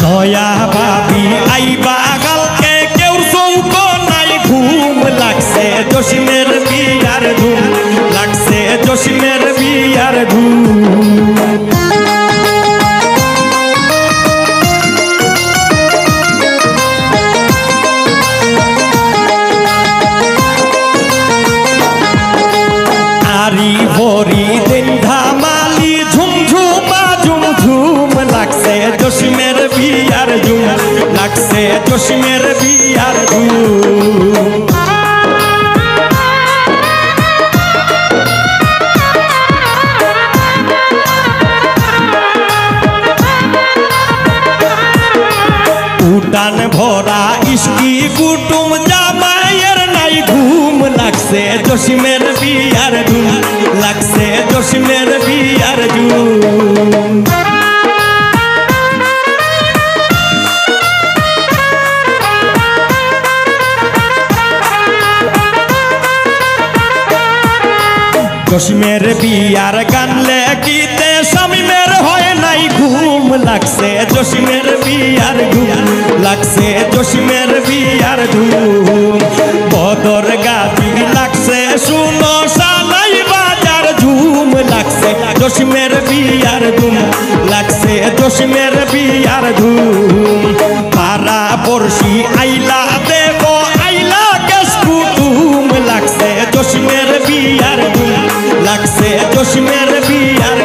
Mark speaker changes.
Speaker 1: দয়া ভাবি আইবা কালকে কেউ চৌক নাই ঘুম লাগছে জসিমের বিয়ার ধুম লাগছে জসিমের বিয়ার ধুম আরি হরি দিন ধামালি ঝুমঝুমা ঝুমঝুম লাগছে জসিমের বিয়ার ধুম লাগছে জসিমের বিয়ার ধুম উটান ভরা ইস্কি কুটুম জামাইয়ের নাই ঘুম লাগছে জসিমের বিয়ার ধুম লাগছে জসিমের বিয়ার ধুম জসিমের বিয়ার গান লেখিতে শামীমের হয় নাই ঘুম লাগছে জসিমের বিয়ার ধুম লাগছে জসিমের বিয়ার ধুম বদর গাছি লাগছে শুনো সালাই বাজার ঝুম লাগছে জসিমের বিয়ার ধুম লাগছে জসিমের বিয়ার ধুম পাড়া পড়শি আইলা দেব আইলা কেস কুটুম লাগছে জসিমের বিয়ার ধুম লাগছে জসিমের বিয়ার